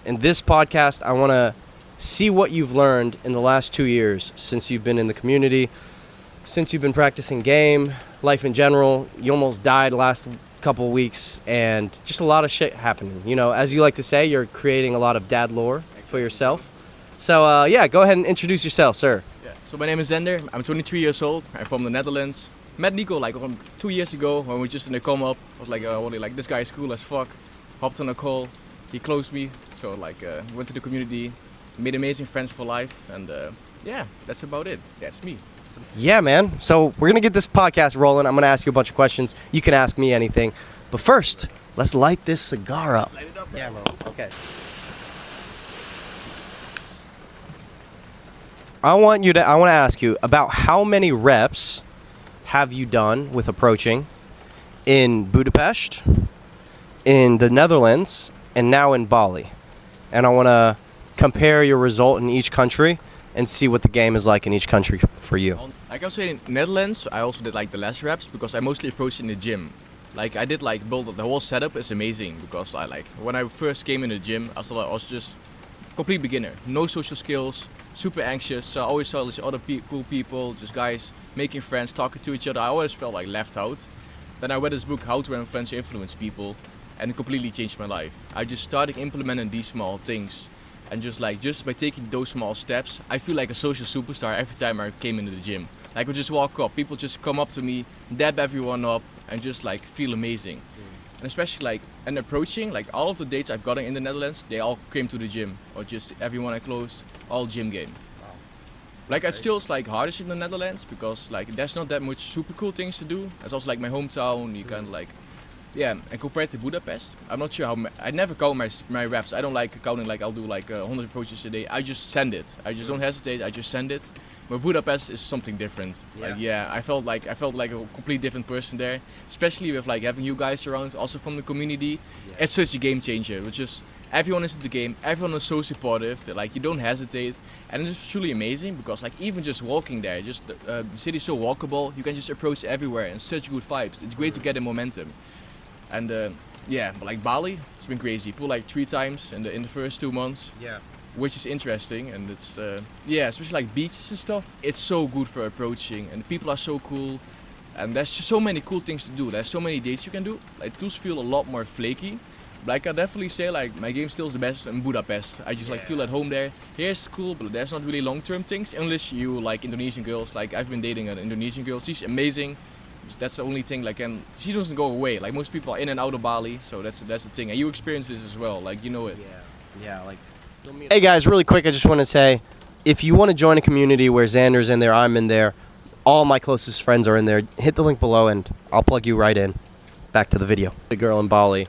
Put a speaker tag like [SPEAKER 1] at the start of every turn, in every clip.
[SPEAKER 1] In this podcast, I want to see what you've learned in the last 2 years since you've been in the community, since you've been practicing game, life in general. You almost died last couple weeks, and just a lot of shit happening. You know, as you like to say, you're creating a lot of dad lore for yourself. So, yeah, go ahead and introduce yourself, sir.
[SPEAKER 2] Yeah. So my name is Zender. I'm 23 years old. I'm from the Netherlands. Met Nico like 2 years ago when we were just in a come-up. I was like, this guy is cool as fuck. Hopped on a call. He closed me. So went to the community, made amazing friends for life, and yeah, that's about it. That's me.
[SPEAKER 1] Yeah, man. So we're going to get this podcast rolling. I'm going to ask you a bunch of questions. You can ask me anything. But first, let's light this cigar up.
[SPEAKER 2] Let's light it up.
[SPEAKER 1] Yeah, bro. Okay. I want to ask you about how many reps have you done with approaching in Budapest, in the Netherlands, and now in Bali. And I want to compare your result in each country and see what the game is like in each country for you.
[SPEAKER 2] Like I was saying, in Netherlands, I also did like the less reps because I mostly approached in the gym. Like I did like build the whole setup is amazing because when I first came in the gym, I was just complete beginner, no social skills, super anxious. So I always saw these other cool people, just guys making friends, talking to each other. I always felt like left out. Then I read this book, How to Influence People, and it completely changed my life. I just started implementing these small things. And just by taking those small steps, I feel like a social superstar every time I came into the gym. Like I would just walk up, people just come up to me, dab everyone up, and just feel amazing. And especially and approaching, all of the dates I've gotten in the Netherlands, they all came to the gym, or just everyone I closed, all gym game. Wow. It still is hardest in the Netherlands because there's not that much super cool things to do. It's also my hometown. You can yeah, and compared to Budapest, I'm not sure I never count my reps. I don't like counting I'll do 100 approaches a day. I just send it. I just don't hesitate. I just send it. But Budapest is something different.
[SPEAKER 1] Yeah.
[SPEAKER 2] I felt like a complete different person there, especially with having you guys around, also from the community. Yeah. It's such a game changer. It's just everyone is in the game. Everyone is so supportive. You don't hesitate, and it's truly amazing because even just walking there, just the city is so walkable. You can just approach everywhere and such good vibes. It's great to get the momentum. And yeah, but Bali, it's been crazy. Pool 3 times in the first 2 months.
[SPEAKER 1] Yeah.
[SPEAKER 2] Which is interesting, and it's yeah, especially beaches and stuff. It's so good for approaching, and the people are so cool, and there's just so many cool things to do. There's so many dates you can do. Those feel a lot more flaky. But I can definitely say my game still is the best in Budapest. I just feel at home there. Here's cool, but there's not really long-term things unless you like Indonesian girls. I've been dating an Indonesian girl. She's amazing. That's the only thing. And she doesn't go away. Most people are in and out of Bali, so that's the thing. And you experience this as well. You know it.
[SPEAKER 1] Yeah. Hey guys, really quick, I just want to say, if you want to join a community where Xander's in there, I'm in there, all my closest friends are in there, hit the link below and I'll plug you right in. Back to the video. The girl in Bali,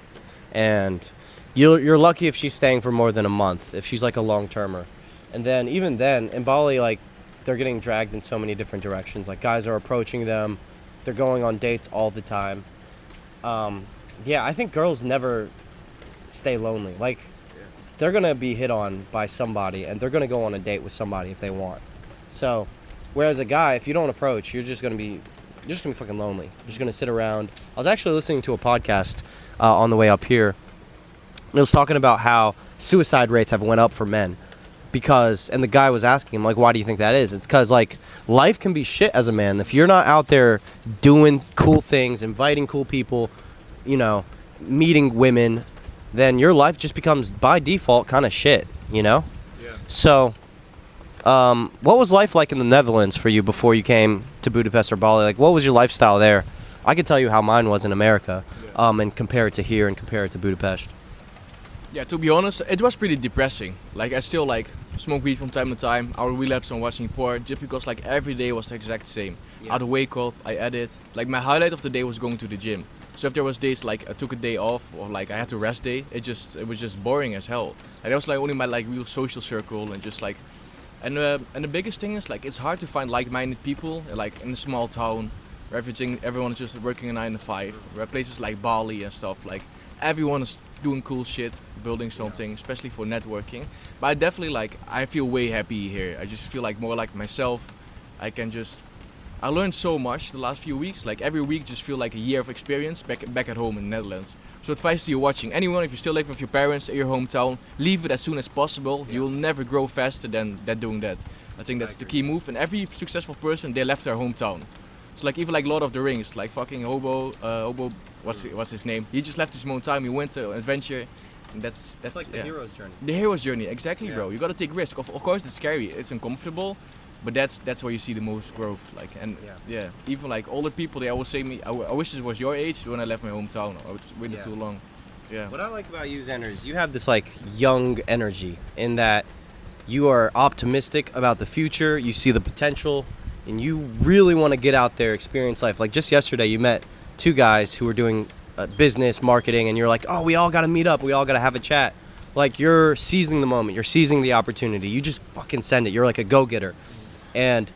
[SPEAKER 1] and you're lucky if she's staying for more than a month, if she's a long-termer. And then, even then, in Bali, they're getting dragged in so many different directions. Guys are approaching them, they're going on dates all the time. Yeah, I think girls never stay lonely. They're going to be hit on by somebody, and they're going to go on a date with somebody if they want. So, whereas a guy, if you don't approach, you're just going to be fucking lonely. You're just going to sit around. I was actually listening to a podcast on the way up here, and it was talking about how suicide rates have went up for men. And the guy was asking him, why do you think that is? It's because, life can be shit as a man. If you're not out there doing cool things, inviting cool people, meeting women, then your life just becomes, by default, kind of shit, Yeah. So, what was life like in the Netherlands for you before you came to Budapest or Bali? What was your lifestyle there? I could tell you how mine was in America, and compare it to here and compare it to Budapest.
[SPEAKER 2] Yeah, to be honest, it was pretty depressing. I still smoke weed from time to time. I would relapse on watching porn just because every day was the exact same. Yeah. I'd wake up, I edit. My highlight of the day was going to the gym. So if there was days I took a day off or I had to rest day, it was just boring as hell. That was only my real social circle and just and the biggest thing is it's hard to find like-minded people in a small town where everyone is just working a 9 to 5. Where places like Bali and stuff everyone is doing cool shit, building something, especially for networking. But I definitely I feel way happy here. I just feel more like myself. I can just I learned so much the last few weeks. Like every week, just feel like a year of experience back at home in the Netherlands. So advice to you watching, anyone, if you still live with your parents in your hometown, leave it as soon as possible.
[SPEAKER 1] Yeah.
[SPEAKER 2] You will never grow faster than doing that. I think that's the key move. And every successful person, they left their hometown. So like even like Lord of the Rings, like fucking Hobo, what's his name? He just left his hometown. He went to adventure. And that's
[SPEAKER 1] It's like the hero's journey.
[SPEAKER 2] the hero's journey, exactly,
[SPEAKER 1] Yeah.
[SPEAKER 2] bro. You gotta take risk. Of course, it's scary. It's uncomfortable, but that's where you see the most growth. Like yeah, even like older people, they always say me, I wish this was your age when I left my hometown. I was waited
[SPEAKER 1] Yeah.
[SPEAKER 2] too long. Yeah.
[SPEAKER 1] What I like about you, Xander, is you have this like young energy in that you are optimistic about the future. You see the potential, and you really want to get out there, experience life. Like just yesterday, you met two guys who were doing business marketing, and you're like, oh, we all got to meet up. We all got to have a chat. Like you're seizing the moment. You're seizing the opportunity. You just fucking send it. You're like a go-getter. And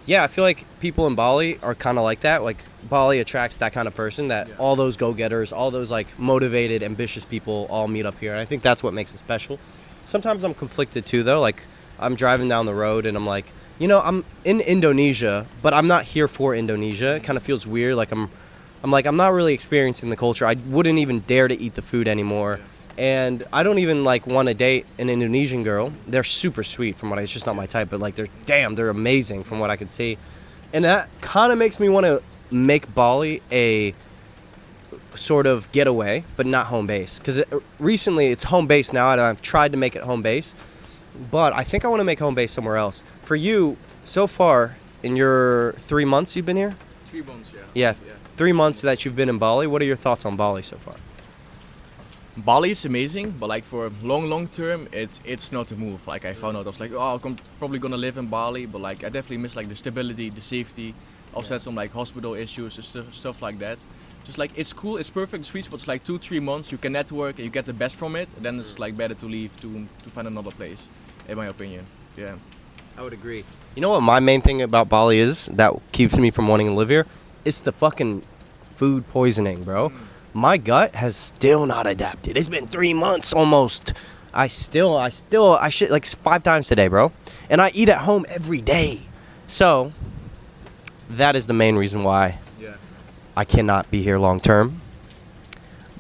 [SPEAKER 1] yeah, I feel like people in Bali are kind of like that. Like Bali attracts that kind of person, that
[SPEAKER 2] Yeah.
[SPEAKER 1] all those go-getters, all those like motivated, ambitious people all meet up here. And I think that's what makes it special. Sometimes I'm conflicted too, though. Like I'm driving down the road and I'm like, you know, I'm in Indonesia, but I'm not here for Indonesia. It kind of feels weird. Like I'm not really experiencing the culture. I wouldn't even dare to eat the food anymore.
[SPEAKER 2] Yeah.
[SPEAKER 1] And I don't even like want to date an Indonesian girl. They're super sweet from what it's just not my type, but like they're amazing from what I could see. And that kind of makes me want to make Bali a sort of getaway, but not home base. Because recently it's home base now, and I've tried to make it home base. But I think I want to make home base somewhere else. For you, so far, in your 3 months you've been here?
[SPEAKER 2] 3 months,
[SPEAKER 1] Yeah, 3 months that you've been in Bali. What are your thoughts on Bali so far?
[SPEAKER 2] Bali is amazing, but like for long term, it's not a move. Like I found out, I was like, oh, I'm probably gonna live in Bali, but like I definitely miss like the stability, the safety. Also had some like hospital issues and stuff like that. Just like it's cool, it's perfect, sweet spot. It's like 2-3 months, you can network and you get the best from it, and then it's like better to leave to find another place, in my opinion. Yeah.
[SPEAKER 1] I would agree. You know what my main thing about Bali is that keeps me from wanting to live here? It's the fucking food poisoning, bro. My gut has still not adapted. It's been 3 months almost. I shit like 5 times today, bro. And I eat at home every day. So, that is the main reason why
[SPEAKER 2] Yeah.
[SPEAKER 1] I cannot be here long term.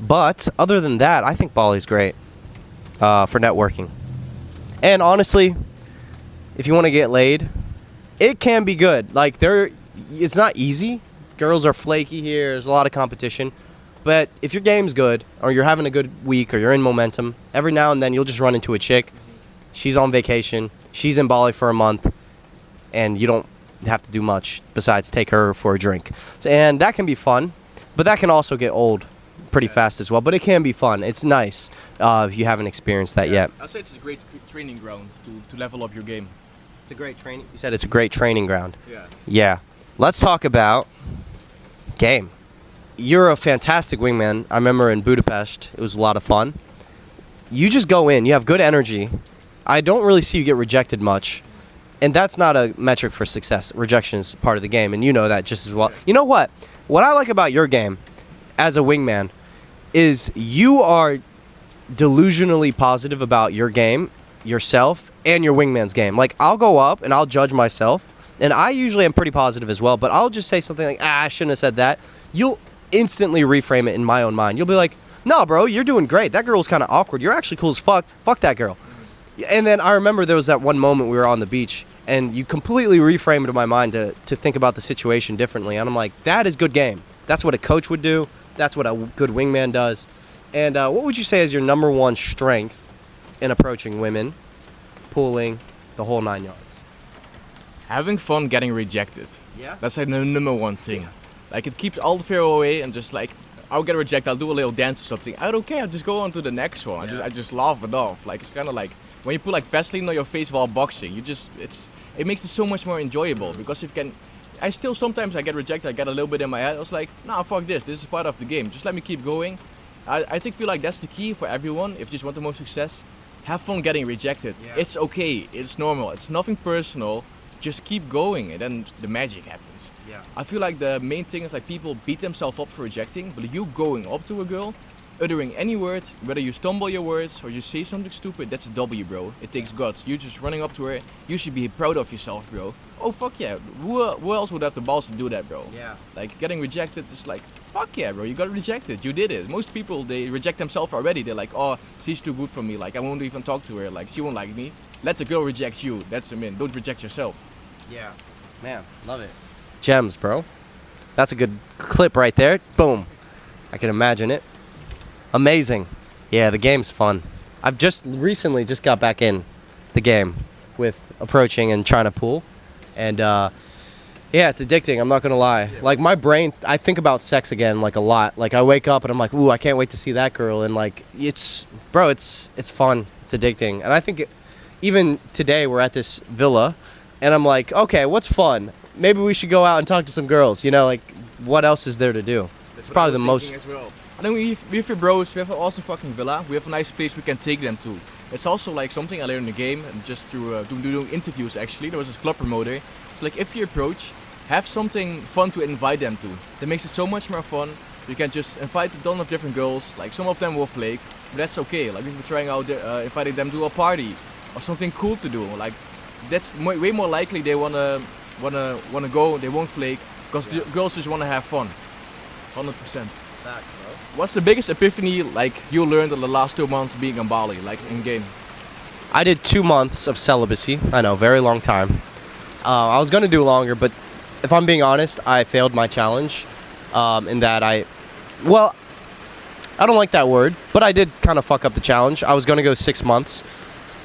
[SPEAKER 1] But, other than that, I think Bali's great for networking. And honestly, if you want to get laid, it can be good. Like, it's not easy. Girls are flaky here. There's a lot of competition. But if your game's good, or you're having a good week, or you're in momentum, every now and then you'll just run into a chick. She's on vacation. She's in Bali for a month. And you don't have to do much besides take her for a drink. And that can be fun. But that can also get old pretty fast as well. But it can be fun. It's nice if you haven't experienced that yet.
[SPEAKER 2] I'd say it's a great training ground to level up your game.
[SPEAKER 1] It's a great training. You said it's a great training ground.
[SPEAKER 2] Yeah.
[SPEAKER 1] Yeah. Let's talk about game. You're a fantastic wingman. I remember in Budapest, it was a lot of fun. You just go in. You have good energy. I don't really see you get rejected much. And that's not a metric for success. Rejection is part of the game, and you know that just as well. You know what? What I like about your game as a wingman is you are delusionally positive about your game, yourself, and your wingman's game. Like, I'll go up and I'll judge myself, and I usually am pretty positive as well, but I'll just say something like, I shouldn't have said that. You'll instantly reframe it in my own mind. You'll be like, no, bro, you're doing great. That girl's kind of awkward. You're actually cool as fuck. Fuck that girl. And then I remember there was that one moment we were on the beach, and you completely reframed in my mind to think about the situation differently. And I'm like, that is good game. That's what a coach would do. That's what a good wingman does. And what would you say is your number one strength in approaching women, pooling, the whole 9 yards?
[SPEAKER 2] Having fun getting rejected.
[SPEAKER 1] Yeah?
[SPEAKER 2] That's like the number one thing. Like it keeps all the fear away, and just like I'll get rejected, I'll do a little dance or something. I don't care, I'll just go on to the next one. I just laugh it off. Like it's kind of like when you put like Vaseline on your face while boxing. It makes it so much more enjoyable, because if you can. I still sometimes I get rejected. I get a little bit in my head. I was like, nah, fuck this. This is part of the game. Just let me keep going. I feel like that's the key for everyone. If you just want the most success, have fun getting rejected.
[SPEAKER 1] Yeah.
[SPEAKER 2] It's okay. It's normal. It's nothing personal. Just keep going, and then the magic happens.
[SPEAKER 1] Yeah.
[SPEAKER 2] I feel like the main thing is like people beat themselves up for rejecting, but you going up to a girl, uttering any word, whether you stumble your words or you say something stupid, that's a W, bro. It takes guts. You just running up to her, you should be proud of yourself, bro. Oh, fuck yeah. Who else would have the balls to do that, bro?
[SPEAKER 1] Yeah.
[SPEAKER 2] Like, getting rejected is like, fuck yeah, bro. You got rejected. You did it. Most people, they reject themselves already. They're like, oh, she's too good for me. Like, I won't even talk to her. Like, she won't like me. Let the girl reject you. That's a min. Don't reject yourself.
[SPEAKER 1] Yeah. Man, love it. Gems, bro. That's a good clip right there. Boom. I can imagine it. Amazing. Yeah, the game's fun. I've just recently got back in the game with approaching and trying to pool. And yeah, it's addicting. I'm not going to lie.
[SPEAKER 2] Yeah.
[SPEAKER 1] Like my brain, I think about sex again like a lot. Like I wake up and I'm like, ooh, I can't wait to see that girl. And like, it's fun. It's addicting. And I think even today we're at this villa and I'm like, okay, what's fun? Maybe we should go out and talk to some girls. You know, like what else is there to do?
[SPEAKER 2] That's
[SPEAKER 1] It's
[SPEAKER 2] what
[SPEAKER 1] probably
[SPEAKER 2] I
[SPEAKER 1] the
[SPEAKER 2] was
[SPEAKER 1] most.
[SPEAKER 2] thinking as well. I think with your bros, we have an awesome fucking villa. We have a nice place we can take them to. It's also like something I learned in the game, and just through doing interviews actually. There was this club promoter. So like if you approach, have something fun to invite them to. That makes it so much more fun. You can just invite a ton of different girls. Like some of them will flake, but that's okay. Like if we're trying out, inviting them to a party or something cool to do. Like that's way more likely they wanna go. They won't flake because the girls just wanna have fun. 100%. What's the biggest epiphany like you learned in the last 2 months being in Bali, like in game?
[SPEAKER 1] I did 2 months of celibacy. I know, very long time. I was gonna do longer, but if I'm being honest, I failed my challenge. In that I don't like that word, but I did kind of fuck up the challenge. I was gonna go 6 months,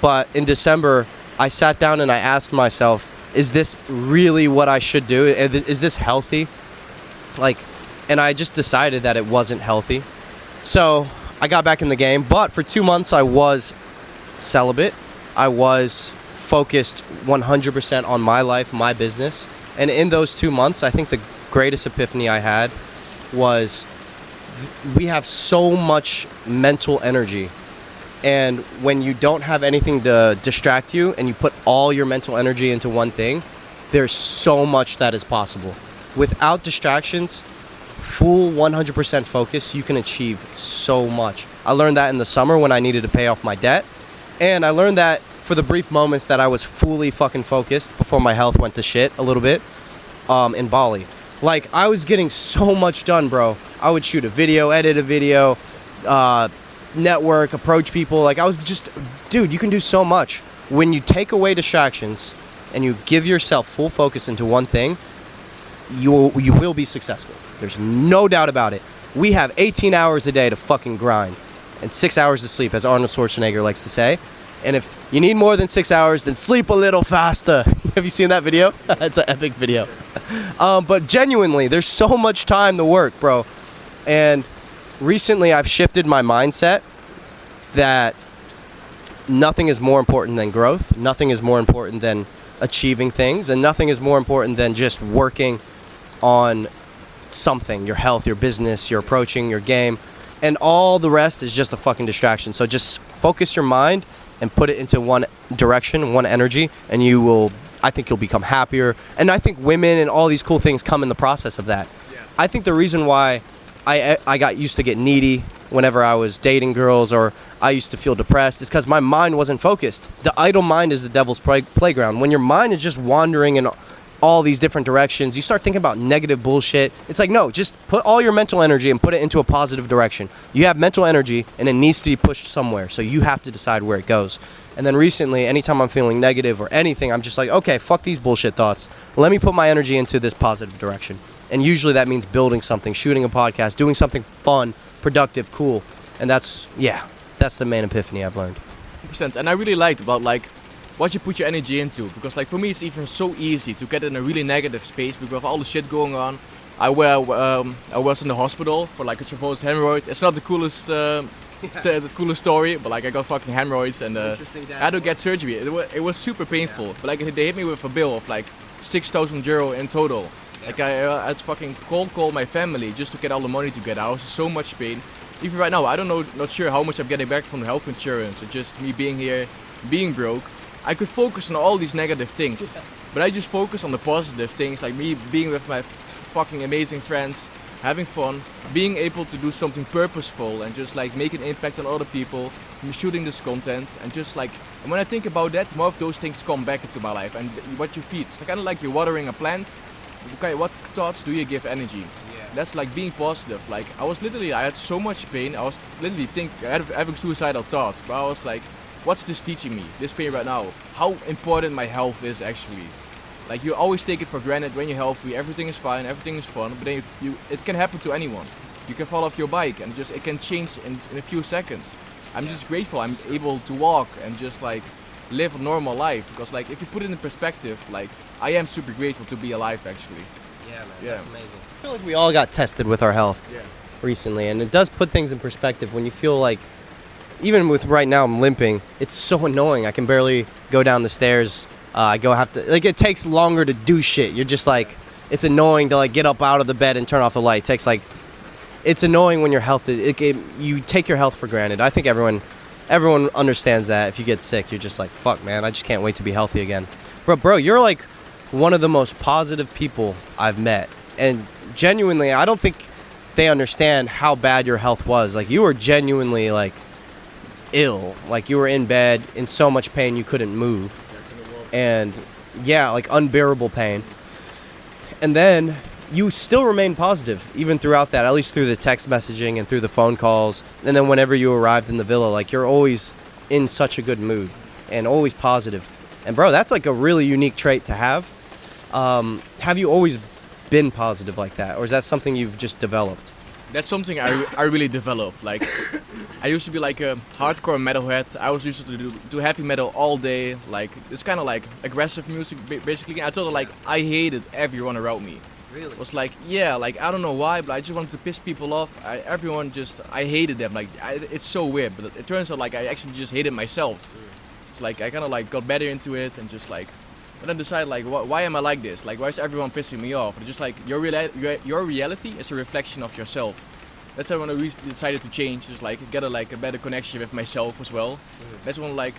[SPEAKER 1] but in December I sat down and I asked myself, is this really what I should do? Is this healthy? Like, and I just decided that it wasn't healthy. So I got back in the game, but for 2 months I was celibate. I was focused 100% on my life, my business. And in those 2 months, I think the greatest epiphany I had was we have so much mental energy. And when you don't have anything to distract you and you put all your mental energy into one thing, there's so much that is possible. Without distractions, full 100% focus, you can achieve so much. I learned that in the summer when I needed to pay off my debt. And I learned that for the brief moments that I was fully fucking focused before my health went to shit a little bit in Bali. Like, I was getting so much done, bro. I would shoot a video, edit a video, network, approach people. Like, I was just, dude, you can do so much. When you take away distractions and you give yourself full focus into one thing, you will be successful. There's no doubt about it. We have 18 hours a day to fucking grind and 6 hours to sleep, as Arnold Schwarzenegger likes to say. And if you need more than 6 hours, then sleep a little faster. Have you seen that video? It's an epic video. But genuinely, there's so much time to work, bro. And recently I've shifted my mindset that nothing is more important than growth. Nothing is more important than achieving things. And nothing is more important than just working on something, your health, your business, your approaching, your game, and all the rest is just a fucking distraction. So just focus your mind and put it into one direction, one energy, and I think you'll become happier. And I think women and all these cool things come in the process of that. Yeah. I think the reason why I got used to get needy whenever I was dating girls or I used to feel depressed is because my mind wasn't focused. The idle mind is the devil's playground. When your mind is just wandering in all these different directions, you start thinking about negative bullshit. It's like, no, just put all your mental energy and put it into a positive direction. You have mental energy and it needs to be pushed somewhere, so you have to decide where it goes. And then recently, anytime I'm feeling negative or anything, I'm just like, okay, fuck these bullshit thoughts. Let me put my energy into this positive direction. And usually that means building something, shooting a podcast, doing something fun, productive, cool. And that's the main epiphany I've learned.
[SPEAKER 2] 100%. And I really liked about like what you put your energy into, because like for me it's even so easy to get in a really negative space because of all the shit going on. I was in the hospital for like a supposed hemorrhoid. It's not the coolest the coolest story, but like I got fucking hemorrhoids and I had to get surgery. It was super painful, but like they hit me with a bill of like 6,000 euro in total. Like I had to fucking call my family just to get all the money together. I was in so much pain. Even right now, I don't know, not sure how much I'm getting back from the health insurance or just me being here, being broke. I could focus on all these negative things, but I just focus on the positive things, like me being with my fucking amazing friends, having fun, being able to do something purposeful and just like make an impact on other people, shooting this content and just like, and when I think about that, more of those things come back into my life and what you feed. It's kind of like you're watering a plant. Okay, what thoughts do you give energy? That's like being positive. Like I had so much pain. I was literally having suicidal thoughts, but I was like, what's this teaching me? This pain right now. How important my health is actually. Like you always take it for granted when you're healthy, everything is fine, everything is fun, but then it can happen to anyone. You can fall off your bike and it can change in a few seconds. I'm just grateful I'm able to walk and just like live a normal life, because like if you put it in perspective, like I am super grateful to be alive actually.
[SPEAKER 1] Yeah, man,
[SPEAKER 2] Yeah.
[SPEAKER 1] that's amazing. I feel like we all got tested with our health recently, and it does put things in perspective when you feel like, even with right now I'm limping, it's so annoying. I can barely go down the stairs. It takes longer to do shit. You're just like, it's annoying to like get up out of the bed and turn off the light. It's annoying when your health you take your health for granted. I think everyone understands that. If you get sick, you're just like, fuck, man, I just can't wait to be healthy again. Bro, you're like one of the most positive people I've met, and genuinely, I don't think they understand how bad your health was. Like you were genuinely like ill. Like you were in bed in so much pain you couldn't move. And yeah, like unbearable pain. And then you still remain positive even throughout that, at least through the text messaging and through the phone calls. And then whenever you arrived in the villa, like you're always in such a good mood and always positive. And bro, that's like a really unique trait to have. Have you always been positive like that, or is that something you've just developed?
[SPEAKER 2] That's something I really developed. Like, I used to be like a hardcore metalhead. I was used to do heavy metal all day. Like, it's kind of like aggressive music, basically. I told her like I hated everyone around me.
[SPEAKER 1] Really?
[SPEAKER 2] It was like, yeah, like I don't know why, but I just wanted to piss people off. I hated them. Like, it's so weird, but it turns out like I actually just hated myself. It's like I kind of like got better into it and just like. But then decided like, why am I like this? Like, why is everyone pissing me off? But just like your reality is a reflection of yourself. That's when I decided to change. Just like get a better connection with myself as well. That's when like,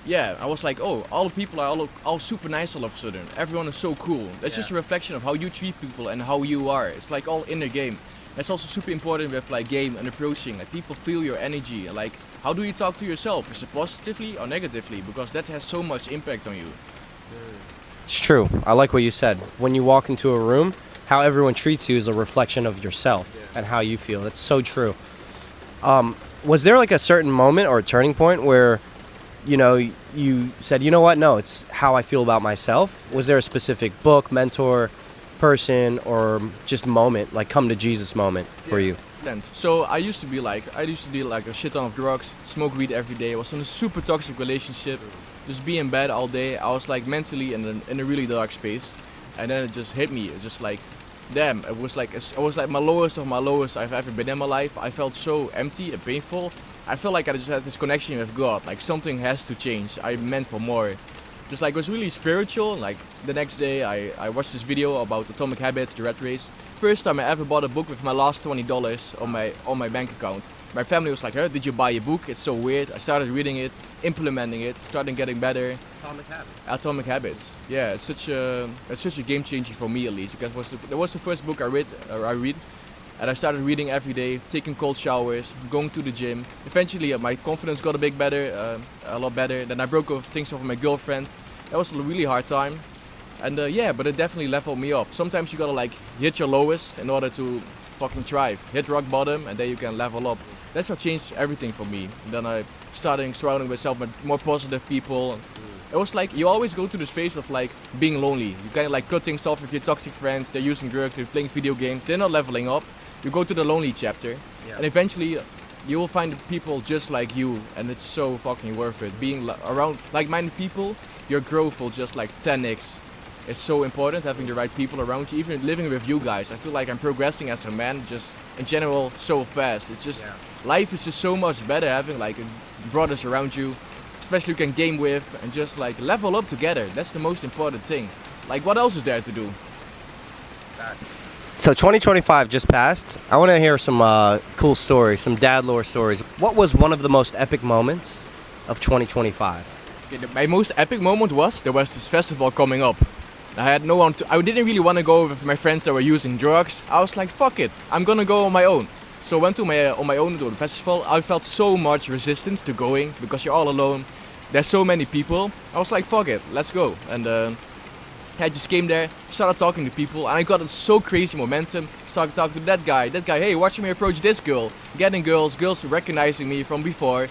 [SPEAKER 2] yeah, I was like, oh, all the people are all super nice all of a sudden. Everyone is so cool. That's just a reflection of how you treat people and how you are. It's like all inner game. That's also super important with like game and approaching. Like people feel your energy. Like how do you talk to yourself? Is it positively or negatively? Because that has so much impact on you.
[SPEAKER 1] It's true. I like what you said. When you walk into a room, how everyone treats you is a reflection of yourself and how you feel. That's so true. Was there like a certain moment or a turning point where, you know, you said, you know what? No, it's how I feel about myself. Was there a specific book, mentor, person, or just moment, like come to Jesus moment for you?
[SPEAKER 2] So I used to do like a shit ton of drugs, smoke weed every day. I was in a super toxic relationship, just be in bed all day. I was like mentally in a really dark space, and then it just hit me. It just like, damn, it was like my lowest of my lowest I've ever been in my life. I felt so empty and painful. I felt like I just had this connection with God. Like something has to change. I meant for more. Just like it was really spiritual. Like the next day I watched this video about Atomic Habits, the rat race. First time I ever bought a book with my last $20 on my bank account. My family was like, "Huh, did you buy a book? It's so weird." I started reading it, implementing it, started getting better. Atomic Habits. Yeah, it's such a game changer for me at least, because that was the first book I read, and I started reading every day, taking cold showers, going to the gym. Eventually, my confidence got a lot better. Then I broke off things off with my girlfriend. That was a really hard time, and but it definitely leveled me up. Sometimes you gotta like hit your lowest in order to fucking thrive. Hit rock bottom, and then you can level up. That's what changed everything for me. And then I started surrounding myself with more positive people. It was like you always go through this phase of like being lonely. You kind of like cut things off with your toxic friends. They're using drugs, they're playing video games, they're not leveling up. You go to the lonely chapter, and eventually you will find people just like you, and it's so fucking worth it. Being around like-minded people, your growth will just like 10x. It's so important having the right people around you. Even living with you guys, I feel like I'm progressing as a man, just in general, so fast. It's just life is just so much better having like brothers around you, especially you can game with, and just like level up together. That's the most important thing. Like what else is there to do?
[SPEAKER 1] So 2025 just passed. I want to hear some cool stories, some dad lore stories. What was one of the most epic moments of 2025?
[SPEAKER 2] Okay, my most epic moment was there was this festival coming up. I had no one to. I didn't really want to go with my friends that were using drugs. I was like, fuck it, I'm gonna go on my own. So I went to on my own to the festival. I felt so much resistance to going because you're all alone. There's so many people. I was like, fuck it, let's go. And I just came there, started talking to people, and I got so crazy momentum. Started talking to that guy, hey, watching me approach this girl, getting girls recognizing me from before.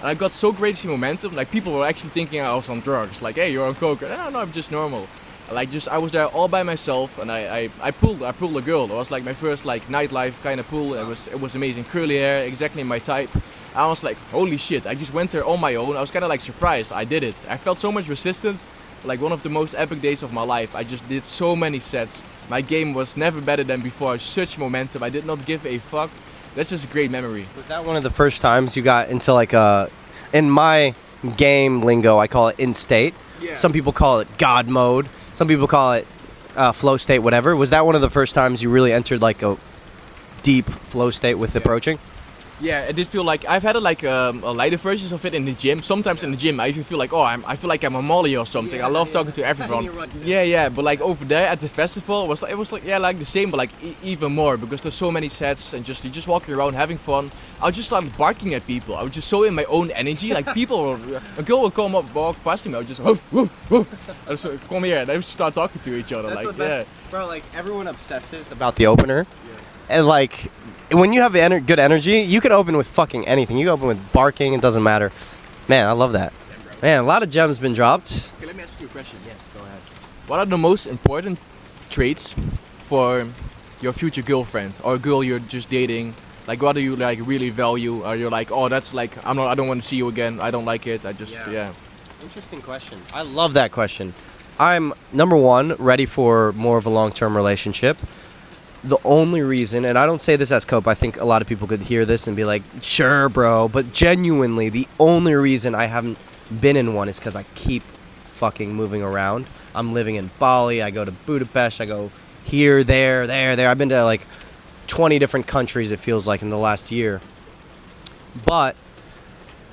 [SPEAKER 2] And I got so crazy momentum, like people were actually thinking I was on drugs. Like, hey, you're on coke. No, I'm just normal. Like, I was there all by myself, and I pulled a girl. It was like my first like nightlife kind of pull. It was amazing, curly hair, exactly my type. I was like, holy shit! I just went there on my own. I was kind of like surprised. I did it. I felt so much resistance. Like one of the most epic days of my life. I just did so many sets. My game was never better than before. Such momentum. I did not give a fuck. That's just a great memory.
[SPEAKER 1] Was that one of the first times you got into like in my game lingo, I call it in state.
[SPEAKER 2] Yeah.
[SPEAKER 1] Some people call it God mode. Some people call it flow state, whatever. Was that one of the first times you really entered like a deep flow state with approaching?
[SPEAKER 2] Yeah, it did feel like I've had a lighter versions of it in the gym. Sometimes in the gym, I even feel like, I feel like I'm a Molly or something. I love talking to everyone. Yeah, but like over there at the festival, it was like the same, but like even more because there's so many sets and you're just walking around having fun. I just started barking at people. I was just so in my own energy. Like a girl would come up, walk past me. I would just woof, woof, woof. I just come here, and they would start talking to each other.
[SPEAKER 1] That's
[SPEAKER 2] like
[SPEAKER 1] the best.
[SPEAKER 2] yeah,
[SPEAKER 1] Bro, like everyone obsesses about the opener, and like. When you have good energy, you can open with fucking anything. You can open with barking, it doesn't matter. Man, I love that. Man, a lot of gems been dropped.
[SPEAKER 2] Okay, let me ask you a question.
[SPEAKER 1] Yes, go ahead.
[SPEAKER 2] What are the most important traits for your future girlfriend or a girl you're just dating? Like, what do you like really value? Are you like, oh, that's like, I don't want to see you again. I don't like it. I just, yeah.
[SPEAKER 1] Interesting question. I love that question. I'm, number one, ready for more of a long-term relationship. The only reason, and I don't say this as cope, I think a lot of people could hear this and be like, sure, bro, but genuinely, the only reason I haven't been in one is because I keep fucking moving around. I'm living in Bali, I go to Budapest, I go here, there. I've been to like 20 different countries, it feels like, in the last year. But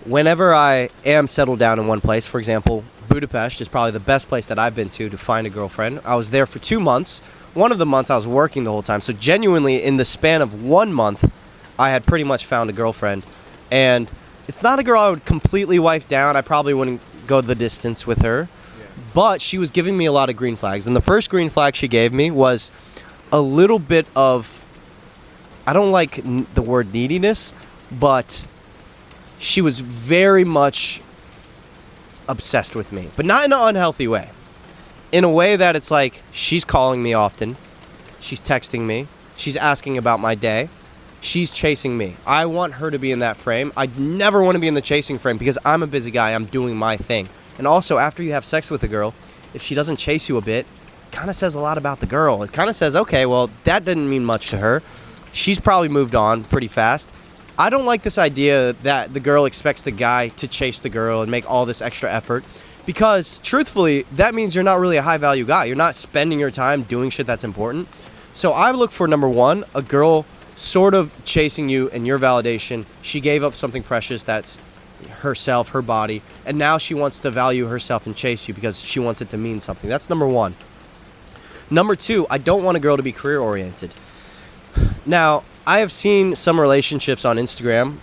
[SPEAKER 1] whenever I am settled down in one place, for example, Budapest is probably the best place that I've been to find a girlfriend. I was there for 2 months. One of the months I was working the whole time. So genuinely, in the span of 1 month, I had pretty much found a girlfriend. And it's not a girl I would completely wife down. I probably wouldn't go the distance with her. Yeah. But she was giving me a lot of green flags. And the first green flag she gave me was a little bit of, I don't like the word neediness, but she was very much obsessed with me. But not in an unhealthy way. In a way that it's like, she's calling me often, she's texting me, she's asking about my day, she's chasing me. I want her to be in that frame. I never want to be in the chasing frame because I'm a busy guy, I'm doing my thing. And also, after you have sex with a girl, if she doesn't chase you a bit, it kind of says a lot about the girl. It kind of says, okay, well, that didn't mean much to her. She's probably moved on pretty fast. I don't like this idea that the girl expects the guy to chase the girl and make all this extra effort. Because, truthfully, that means you're not really a high-value guy. You're not spending your time doing shit that's important. So I look for, number one, a girl sort of chasing you and your validation. She gave up something precious that's herself, her body, and now she wants to value herself and chase you because she wants it to mean something. That's number one. Number two, I don't want a girl to be career-oriented. Now, I have seen some relationships on Instagram.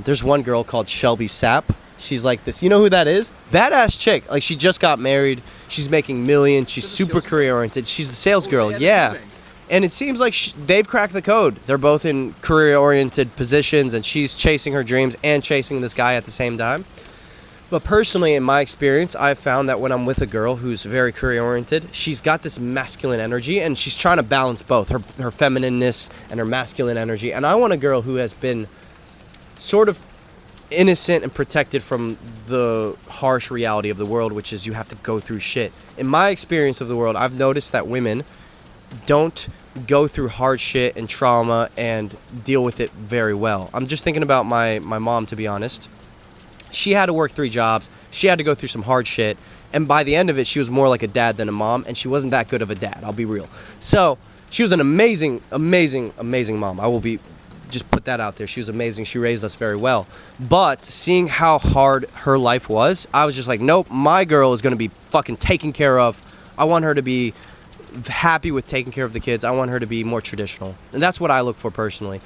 [SPEAKER 1] There's one girl called Shelby Sapp. She's like this. You know who that is? Badass chick. Like, she just got married. She's making millions. She's super career-oriented. She's the sales girl. Yeah. And it seems like they've cracked the code. They're both in career-oriented positions, and she's chasing her dreams and chasing this guy at the same time. But personally, in my experience, I've found that when I'm with a girl who's very career-oriented, she's got this masculine energy, and she's trying to balance both, her feminineness and her masculine energy. And I want a girl who has been sort of innocent and protected from the harsh reality of the world, which is you have to go through shit. In my experience of the world, I've noticed that women don't go through hard shit and trauma and deal with it very well. I'm just thinking about my mom, to be honest. She had to work 3 jobs. She had to go through some hard shit. And by the end of it, she was more like a dad than a mom. And she wasn't that good of a dad, I'll be real. So she was an amazing, amazing, amazing mom. I will just put that out there. She was amazing. She raised us very well. But seeing how hard her life was, I was just like, nope, my girl is going to be fucking taken care of I want her to be happy with taking care of the kids. I want her to be more traditional. And that's what I look for personally.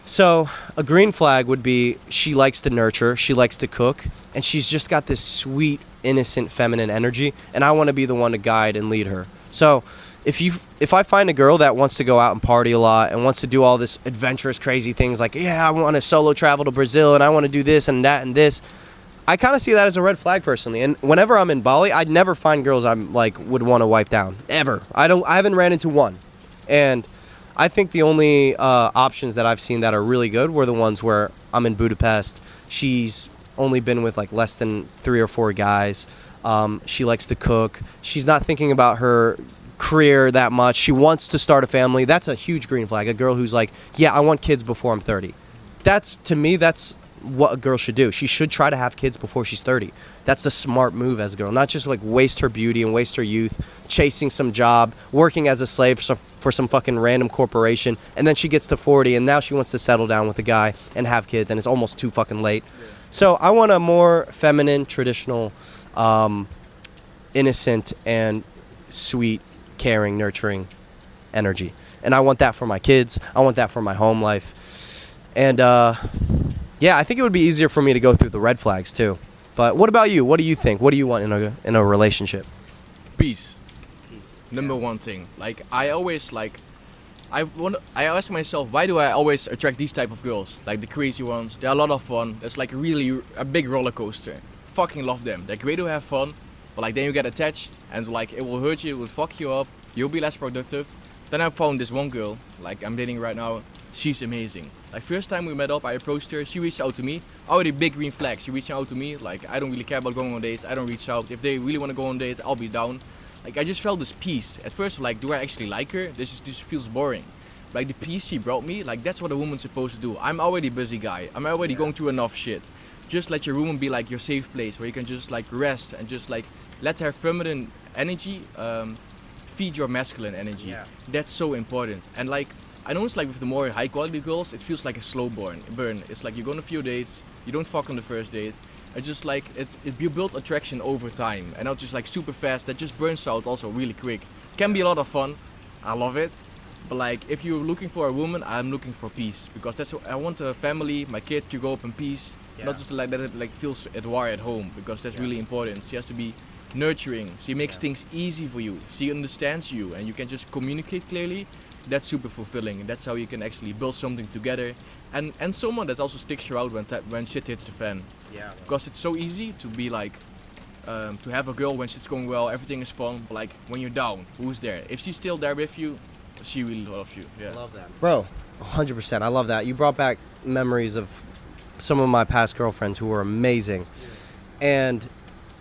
[SPEAKER 1] So a green flag would be she likes to nurture, she likes to cook, and she's just got this sweet, innocent, feminine energy, and I want to be the one to guide and lead her. So if I find a girl that wants to go out and party a lot and wants to do all this adventurous, crazy things like, yeah, I want to solo travel to Brazil and I want to do this and that and this, I kind of see that as a red flag personally. And whenever I'm in Bali, I'd never find girls I'm like would want to wipe down ever. I haven't ran into one. And I think the only options that I've seen that are really good were the ones where I'm in Budapest. She's only been with like less than 3 or 4 guys. She likes to cook. She's not thinking about her career that much. She wants to start a family. That's a huge green flag. A girl who's like, yeah, I want kids before I'm 30. To me, that's what a girl should do. She should try to have kids before she's 30. That's the smart move as a girl. Not just like waste her beauty and waste her youth chasing some job, working as a slave for some fucking random corporation, and then she gets to 40 and now she wants to settle down with a guy and have kids and it's almost too fucking late. Yeah. So I want a more feminine, traditional, innocent and sweet, caring, nurturing energy. And I want that for my kids. I want that for my home life. And yeah, I think it would be easier for me to go through the red flags too. But what about you? What do you think? What do you want in a relationship?
[SPEAKER 2] Peace. Number one thing. Like I always I ask myself, why do I always attract these type of girls? Like the crazy ones. They're a lot of fun. It's like really a big roller coaster. Fucking love them. They're great to have fun, but like then you get attached and like it will hurt you, it will fuck you up. You'll be less productive. Then I found this one girl, like I'm dating right now. She's amazing. Like first time we met up, I approached her. She reached out to me. Already big green flag. She reached out to me. Like I don't really care about going on dates. I don't reach out. If they really want to go on dates, I'll be down. Like I just felt this peace. At first, like, do I actually like her? This feels boring. Like the peace she brought me, like that's what a woman's supposed to do. I'm already a busy guy. I'm already going through enough shit. Just let your woman be like your safe place where you can just like rest and just like let her feminine energy feed your masculine energy. Yeah. That's so important. And like I know it's like with the more high quality girls, it feels like a slow burn. It's like you go on a few dates, you don't fuck on the first date. It's just like you build attraction over time and not just like super fast. That just burns out also really quick. Can be a lot of fun. I love it. But like if you're looking for a woman, I'm looking for peace because that's what I want. A family, my kid to grow up in peace. Yeah. Not just like that it like feels at war at home because that's really important. She has to be nurturing. She makes things easy for you. She understands you and you can just communicate clearly. That's super fulfilling. That's how you can actually build something together, and someone that also sticks around when shit hits the fan. Yeah. Because it's so easy to be like, to have a girl when shit's going well, everything is fun. But like when you're down, who's there? If she's still there with you, she really loves you. Yeah. I love that,
[SPEAKER 1] bro. 100%. I love that. You brought back memories of some of my past girlfriends who were amazing, and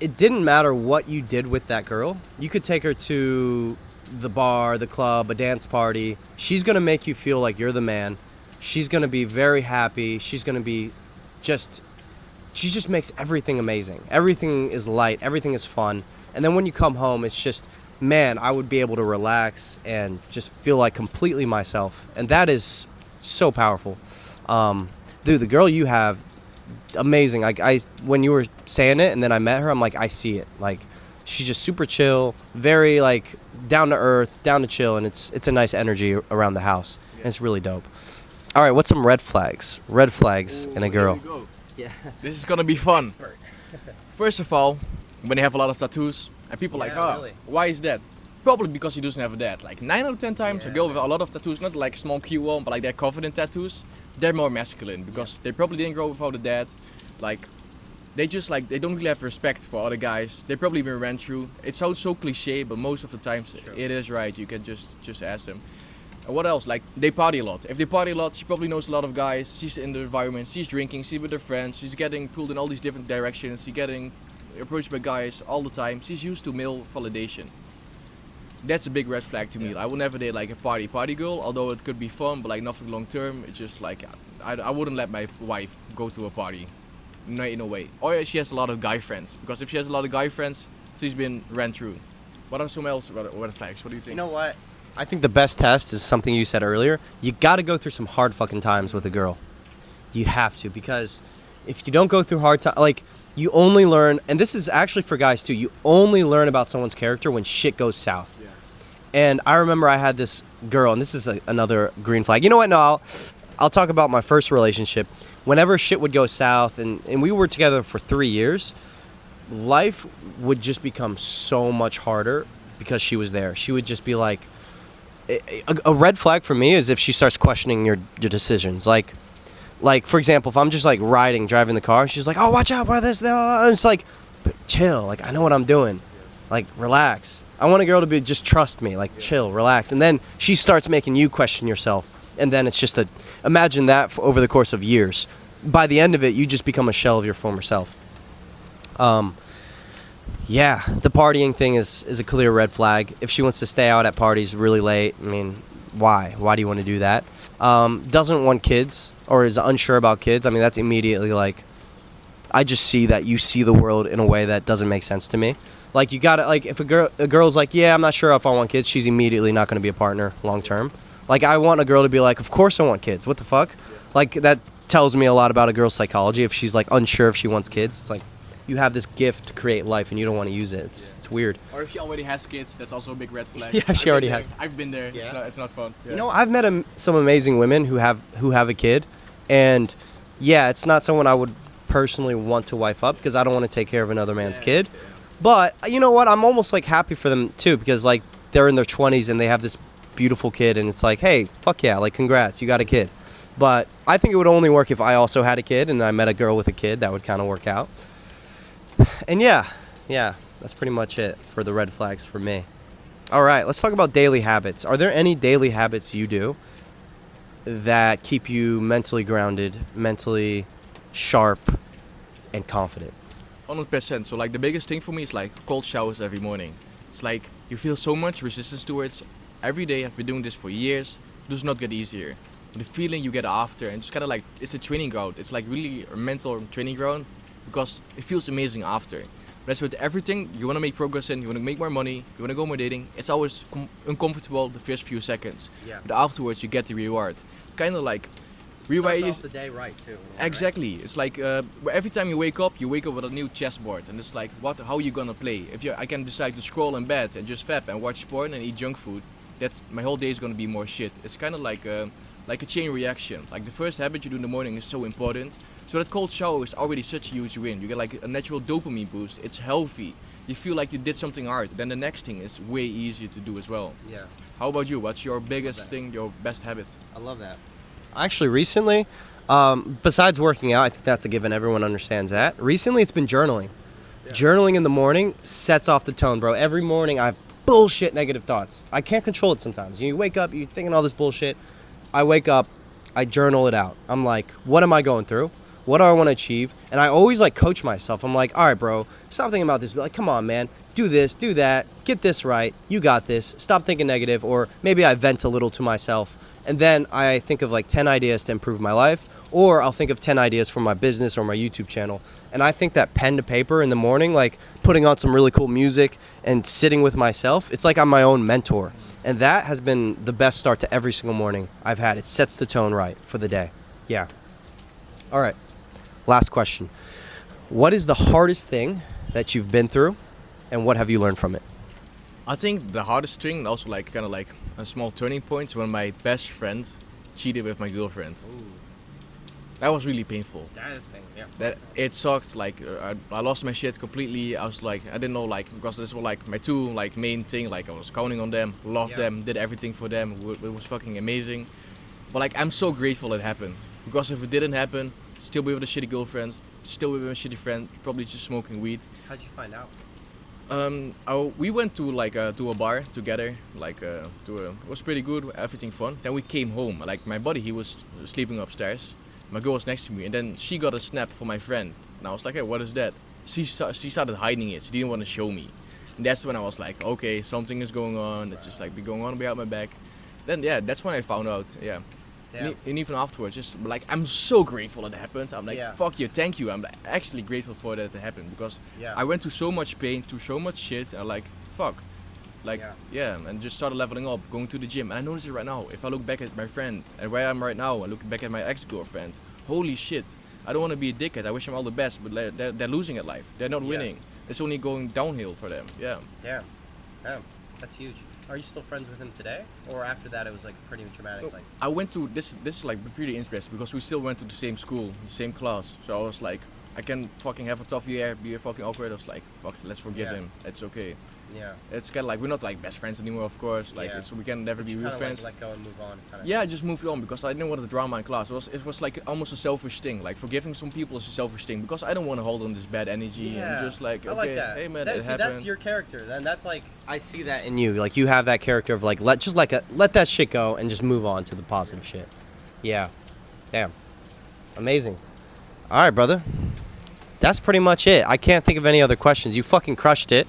[SPEAKER 1] it didn't matter what you did with that girl. You could take her to the bar, the club, a dance party. She's gonna make you feel like you're the man. She's gonna be very happy. She's gonna be she just makes everything amazing. Everything is light, everything is fun. And then when you come home, it's just, man, I would be able to relax and just feel like completely myself. And that is so powerful. Dude, the girl you have, amazing. Like I when you were saying it and then I met her, I'm like, I see it. Like she's just super chill, very like down to earth, down to chill, and it's a nice energy around the house. Yeah. And it's really dope. All right, what's some red flags? Red flags in a girl.
[SPEAKER 2] Here we go. Yeah. This is gonna be fun. First of all, when they have a lot of tattoos, and people like, oh, really? Why is that? Probably because he doesn't have a dad. Like 9 out of 10 times, a girl with a lot of tattoos, not like small cute one, but like they're covered in tattoos, they're more masculine because they probably didn't grow up without a dad. Like they just like they don't really have respect for other guys. They probably been ran through. It sounds so cliche, but most of the times it is right. You can just ask them. And what else? Like they party a lot. If they party a lot, she probably knows a lot of guys. She's in the environment. She's drinking. She's with her friends. She's getting pulled in all these different directions. She's getting approached by guys all the time. She's used to male validation. That's a big red flag to me. I would never date like a party girl, although it could be fun, but like nothing long term. It's just like I wouldn't let my wife go to a party. No, in a way. Or she has a lot of guy friends, because if she has a lot of guy friends, she's been ran through. What are some else red flags? What do you think?
[SPEAKER 1] You know what? I think the best test is something you said earlier. You got to go through some hard fucking times with a girl. You have to, because if you don't go through hard time, like you only learn, and this is actually for guys too. You only learn about someone's character when shit goes south.
[SPEAKER 2] Yeah.
[SPEAKER 1] And I remember I had this girl, and this is another green flag. You know what? No, I'll talk about my first relationship. Whenever shit would go south, and we were together for 3 years, life would just become so much harder because she was there. She would just be like, a red flag for me is if she starts questioning your decisions. Like for example, if I'm just like driving the car, she's like, oh, watch out by this. And it's like, but chill. Like, I know what I'm doing. Like, relax. I want a girl to be just trust me. Like, chill, relax. And then she starts making you question yourself. And then it's just imagine that for over the course of years. By the end of it, you just become a shell of your former self. Yeah, the partying thing is a clear red flag. If she wants to stay out at parties really late, I mean, why? Why do you want to do that? Doesn't want kids or is unsure about kids. I mean, that's immediately like, I just see that you see the world in a way that doesn't make sense to me. Like, you gotta, like, if a girl's like, yeah, I'm not sure if I want kids, she's immediately not going to be a partner long term. Like, I want a girl to be like, of course I want kids. What the fuck? Like, that tells me a lot about a girl's psychology. If she's like unsure if she wants kids, it's like, you have this gift to create life and you don't want to use it. It's weird.
[SPEAKER 2] Or if she already has kids, that's also a big red flag.
[SPEAKER 1] Yeah, she already has.
[SPEAKER 2] I've been there.
[SPEAKER 1] Yeah.
[SPEAKER 2] It's not fun. Yeah.
[SPEAKER 1] You know, I've met some amazing women who have a kid, and yeah, it's not someone I would personally want to wife up because I don't want to take care of another man's kid.
[SPEAKER 2] Yeah.
[SPEAKER 1] But you know what? I'm almost like happy for them too because like they're in their 20s and they have this beautiful kid, and it's like, hey, fuck yeah, like congrats, you got a kid. But I think it would only work if I also had a kid and I met a girl with a kid. That would kind of work out. And yeah, that's pretty much it for the red flags for me. All right, let's talk about daily habits. Are there any daily habits you do that keep you mentally grounded, mentally sharp, and confident?
[SPEAKER 2] 100%. So like the biggest thing for me is like cold showers every morning. It's like you feel so much resistance towards. Every day, I've been doing this for years. It does not get easier. But the feeling you get after, and just kind of like, it's a training ground. It's like really a mental training ground because it feels amazing after. But as with everything, you want to make progress in, you want to make more money, you want to go more dating. It's always uncomfortable the first few seconds.
[SPEAKER 1] Yeah.
[SPEAKER 2] But afterwards, you get the reward. It's kind of like
[SPEAKER 1] Starts off the day right too.
[SPEAKER 2] Exactly. It's like every time you wake up with a new chessboard, and it's like, how are you gonna play? If I can decide to scroll in bed and just fap and watch porn and eat junk food, that my whole day is gonna be more shit. It's kind of like a chain reaction. Like the first habit you do in the morning is so important. So that cold shower is already such a huge win. You get like a natural dopamine boost. It's healthy. You feel like you did something hard. Then the next thing is way easier to do as well.
[SPEAKER 1] Yeah.
[SPEAKER 2] How about you? What's your biggest thing, your best habit?
[SPEAKER 1] I love that. Actually, recently, besides working out, I think that's a given. Everyone understands that. Recently, it's been journaling. Yeah. Journaling in the morning sets off the tone, bro. Every morning, I have bullshit negative thoughts. I can't control it sometimes. You wake up, you're thinking all this bullshit. I wake up, I journal it out. I'm like, what am I going through? What do I want to achieve? And I always like coach myself. I'm like, all right, bro, stop thinking about this. Like, come on, man. Do this, do that. Get this right. You got this. Stop thinking negative. Or maybe I vent a little to myself. And then I think of like 10 ideas to improve my life. Or I'll think of 10 ideas for my business or my YouTube channel. And I think that pen to paper in the morning, like putting on some really cool music and sitting with myself, it's like I'm my own mentor. And that has been the best start to every single morning I've had. It sets the tone right for the day. Yeah. All right. Last question. What is the hardest thing that you've been through, and what have you learned from it?
[SPEAKER 2] I think the hardest thing, and also like kind of like a small turning point, is when my best friend cheated with my girlfriend.
[SPEAKER 1] Ooh.
[SPEAKER 2] That was really painful.
[SPEAKER 1] That is painful, yeah.
[SPEAKER 2] That it sucked. Like I lost my shit completely. I was like, I didn't know, like, because this was like my two like main thing. Like I was counting on them, loved them, did everything for them. It was fucking amazing. But like I'm so grateful it happened, because if it didn't happen, still be with a shitty girlfriend, still be with a shitty friend, probably just smoking weed.
[SPEAKER 1] How'd you find out?
[SPEAKER 2] We went to like to a bar together, like it was pretty good, everything fun. Then we came home. Like my buddy, he was sleeping upstairs. My girl was next to me, and then she got a snap from my friend, and I was like, hey, what is that? She started hiding it. She didn't want to show me. And that's when I was like, okay, something is going on. It's just like be going on behind my back. Then yeah, that's when I found out. Yeah. And even afterwards, just like I'm so grateful it happened. I'm like, fuck you, thank you. I'm like, actually grateful for that it happened, because I went through so much pain, through so much shit. And I'm like, fuck, like and just started leveling up, going to the gym. And I notice it right now. If I look back at my friend and where I am right now, and look back at my ex-girlfriend, holy shit, I don't want to be a dickhead. I wish them all the best, but they're losing at life. They're not winning. It's only going downhill for them. Yeah.
[SPEAKER 1] Damn. That's huge. Are you still friends with him today, or after that it was like pretty dramatic? Like,
[SPEAKER 2] I went to this is like pretty interesting because we still went to the same school, the same class. So I was like, I can fucking have a tough year, be fucking awkward. I was like, fuck, let's forgive him. It's okay.
[SPEAKER 1] Yeah.
[SPEAKER 2] It's kind of like we're not like best friends anymore, of course. Like we can never be real friends.
[SPEAKER 1] Like, let go and move on.
[SPEAKER 2] Yeah, I just moved on because I didn't want the drama in class. It was like almost a selfish thing. Like forgiving some people is a selfish thing because I don't want to hold on this bad energy and just like, okay,
[SPEAKER 1] I like that.
[SPEAKER 2] Hey man,
[SPEAKER 1] that,
[SPEAKER 2] it
[SPEAKER 1] see,
[SPEAKER 2] happened.
[SPEAKER 1] that's your character. Then that's like, I see that in you. Like you have that character of like let that shit go and just move on to the positive shit. Yeah. Damn. Amazing. All right, brother. That's pretty much it. I can't think of any other questions. You fucking crushed it.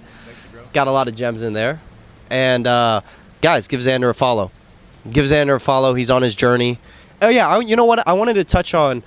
[SPEAKER 1] Got a lot of gems in there. And guys, give Xander a follow. Give Xander a follow. He's on his journey. Oh yeah, you know what? I wanted to touch on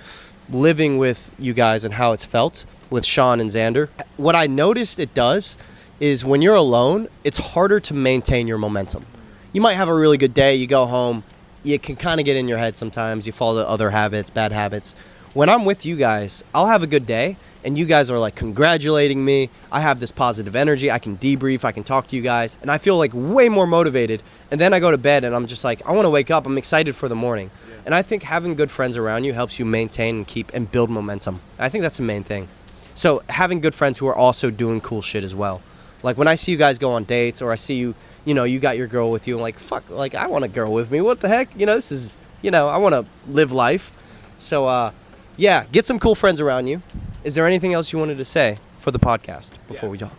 [SPEAKER 1] living with you guys and how it's felt with Sean and Xander. What I noticed it does is when you're alone, it's harder to maintain your momentum. You might have a really good day. You go home. You can kind of get in your head sometimes. You fall to other habits, bad habits. When I'm with you guys, I'll have a good day. And you guys are like congratulating me. I have this positive energy. I can debrief. I can talk to you guys. And I feel like way more motivated. And then I go to bed and I'm just like, I want to wake up. I'm excited for the morning. Yeah. And I think having good friends around you helps you maintain and keep and build momentum. I think that's the main thing. So having good friends who are also doing cool shit as well. Like when I see you guys go on dates or I see you, you got your girl with you. I'm like, fuck, like I want a girl with me. What the heck? This is, I want to live life. So, yeah, get some cool friends around you. Is there anything else you wanted to say for the podcast before we talk?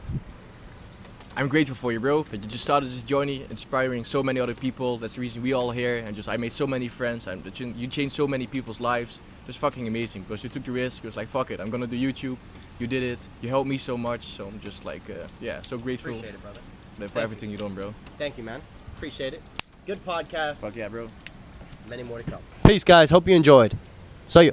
[SPEAKER 2] I'm grateful for you, bro. That you just started this journey, inspiring so many other people. That's the reason we all here. And I made so many friends. And you changed so many people's lives. Just fucking amazing because you took the risk. You was like, fuck it, I'm gonna do YouTube. You did it. You helped me so much. So I'm just like, so grateful.
[SPEAKER 1] Appreciate it, brother.
[SPEAKER 2] For everything you've done, bro.
[SPEAKER 1] Thank you, man. Appreciate it. Good podcast.
[SPEAKER 2] Fuck yeah, bro.
[SPEAKER 1] Many more to come. Peace, guys. Hope you enjoyed. See ya.